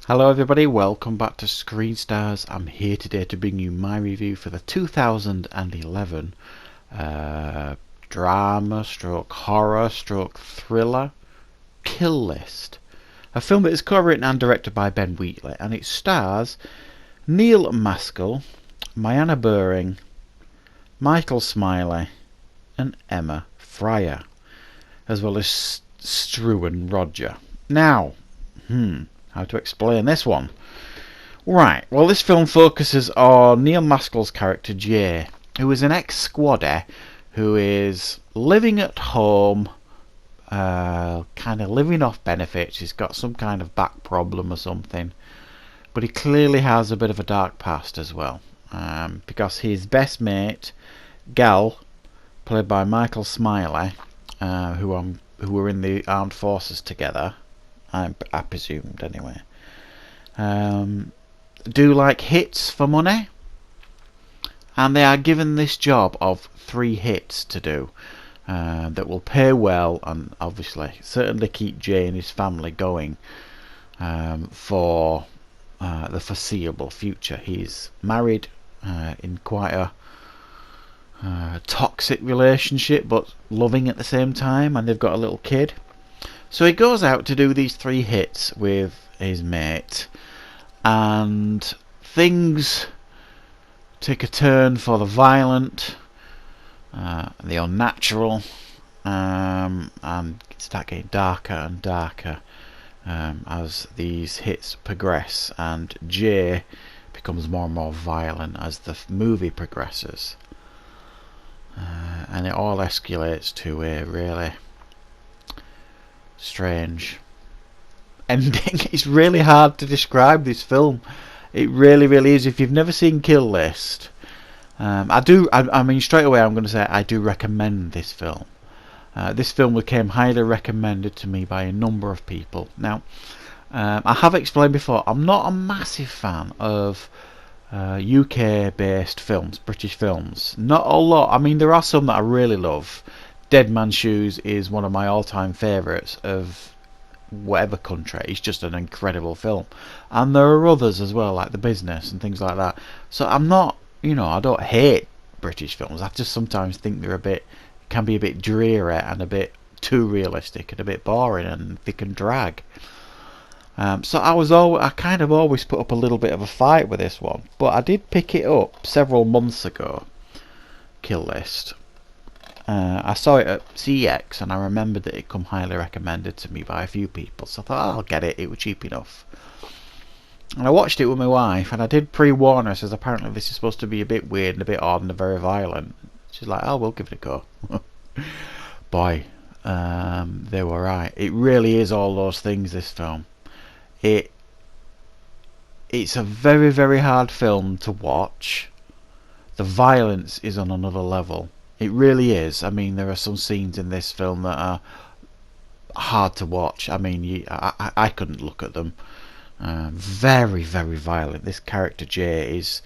Hello everybody, welcome back to Screen Stars. I'm here today to bring you my review for the 2011 drama stroke horror stroke thriller Kill List. A film that is co-written and directed by Ben Wheatley, and it stars Neil Maskell, Mariana Buring, Michael Smiley and Emma Fryer, as well as Struan Roger. Now, how to explain this one? Right, well, this film focuses on Neil Maskell's character Jay, who is an ex-squadder who is living at home, kind of living off benefits. He's got some kind of back problem or something, but he clearly has a bit of a dark past as well, because his best mate, Gal, played by Michael Smiley, who were in the armed forces together, I presumed anyway, do like hits for money, and they are given this job of 3 hits to do that will pay well and obviously certainly keep Jay and his family going for the foreseeable future. He's married in quite a toxic relationship, but loving at the same time, and they've got a little kid. So he goes out to do these 3 hits with his mate, and things take a turn for the violent, the unnatural, and start getting darker and darker as these hits progress, and Jay becomes more and more violent as the movie progresses, and it all escalates to a really strange ending. It's really hard to describe this film. It really is. If you've never seen Kill List, I mean straight away I'm going to say I do recommend this film. This film became highly recommended to me by a number of people. Now, I have explained before, I'm not a massive fan of UK based films, British films. Not a lot. I mean, there are some that I really love. Dead Man's Shoes is one of my all-time favourites of whatever country. It's just an incredible film, and there are others as well, like The Business and things like that. So I'm not, I don't hate British films. I just sometimes think can be a bit dreary and a bit too realistic and a bit boring and they can drag. So I kind of always put up a little bit of a fight with this one, but I did pick it up several months ago. Kill List. I saw it at CX, and I remembered that it come highly recommended to me by a few people, so I thought, I'll get it, it was cheap enough. And I watched it with my wife, and I did pre-warn her, says apparently this is supposed to be a bit weird and a bit odd and very violent. She's like, oh, we'll give it a go. Boy, they were right. It really is all those things, this film. It's a very hard film to watch. The violence is on another level. It really is. I mean, there are some scenes in this film that are hard to watch. I mean, I couldn't look at them. Very violent. This character Jay is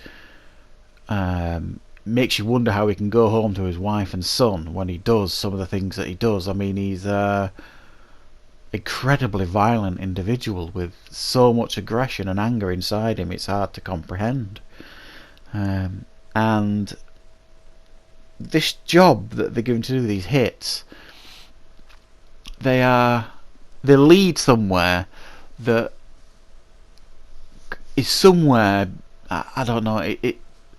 makes you wonder how he can go home to his wife and son when he does some of the things that he does. I mean, he's a incredibly violent individual with so much aggression and anger inside him. It's hard to comprehend. And this job that they're given to do, these hits, they lead somewhere that is somewhere, I don't know,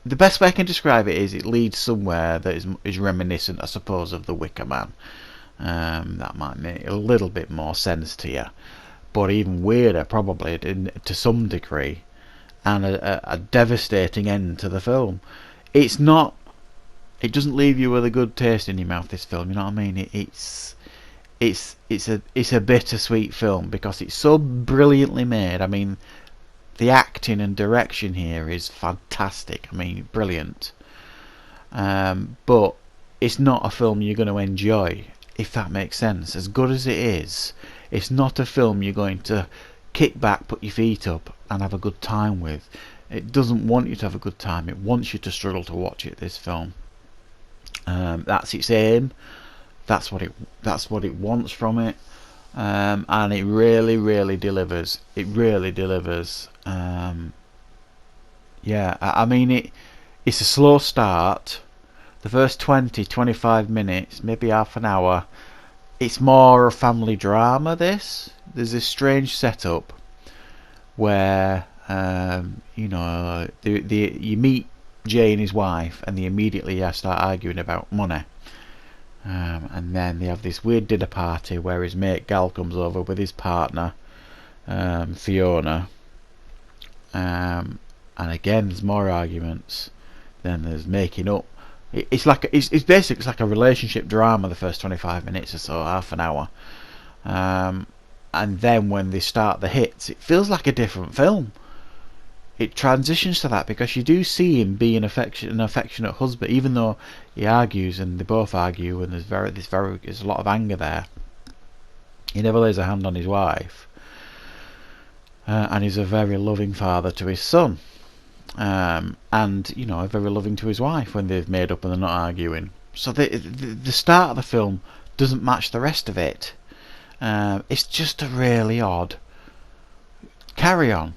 the best way I can describe it is it leads somewhere that is reminiscent, I suppose, of The Wicker Man. That might make a little bit more sense to you, but even weirder probably to some degree, and a devastating end to the film. It doesn't leave you with a good taste in your mouth, this film, you know what I mean? It's a bittersweet film because it's so brilliantly made. I mean, the acting and direction here is fantastic. I mean, brilliant. But it's not a film you're going to enjoy, if that makes sense. As good as it is, it's not a film you're going to kick back, put your feet up and have a good time with. It doesn't want you to have a good time. It wants you to struggle to watch it, this film. That's its aim. That's what it wants from it. and it really delivers. It really delivers. Yeah, I mean it's a slow start. The first 20-25 minutes, maybe half an hour, it's more a family drama. There's this strange setup where you meet Jay and his wife, and they immediately start arguing about money. And then they have this weird dinner party where his mate Gal comes over with his partner, Fiona. And again, there's more arguments. Then there's making up. It's basically it's like a relationship drama. The first 25 minutes or so, half an hour. And then when they start the hits, it feels like a different film. It transitions to that because you do see him be an affectionate husband, even though he argues and they both argue, and there's a lot of anger there. He never lays a hand on his wife, and he's a very loving father to his son, and very loving to his wife when they've made up and they're not arguing. So the start of the film doesn't match the rest of it. It's just a really odd carry on.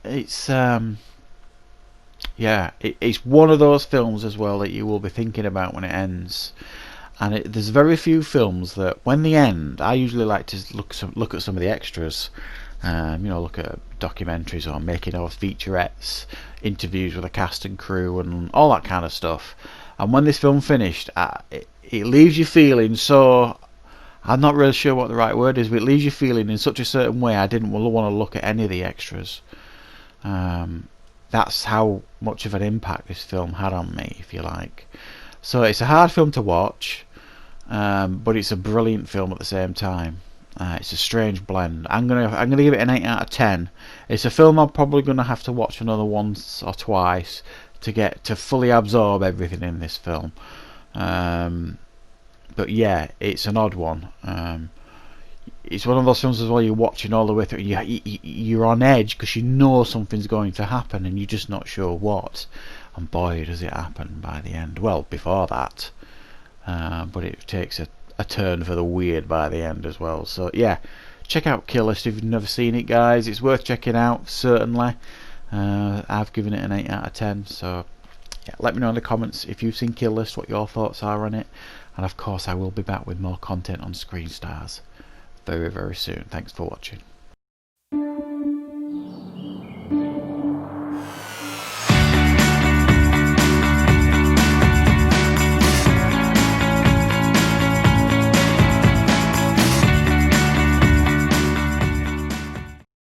It's it's one of those films as well that you will be thinking about when it ends. And there's very few films that when they end, I usually like to look at some of the extras. Look at documentaries or making of featurettes, interviews with the cast and crew, and all that kind of stuff. And when this film finished, it leaves you feeling so. I'm not really sure what the right word is, but it leaves you feeling in such a certain way. I didn't want to look at any of the extras. That's how much of an impact this film had on me, if you like. So it's a hard film to watch, but it's a brilliant film at the same time. It's a strange blend. I'm gonna give it an 8 out of 10. It's a film I'm probably gonna have to watch another once or twice to get to fully absorb everything in this film. But yeah, it's an odd one. It's one of those films as well. You're watching all the way through. You're on edge because you know something's going to happen, and you're just not sure what. And boy, does it happen by the end. Well, before that, but it takes a turn for the weird by the end as well. So yeah, check out Kill List if you've never seen it, guys. It's worth checking out, certainly. I've given it an 8 out of 10. So yeah, let me know in the comments if you've seen Kill List, what your thoughts are on it. And of course, I will be back with more content on Screen Stars very soon. Thanks for watching.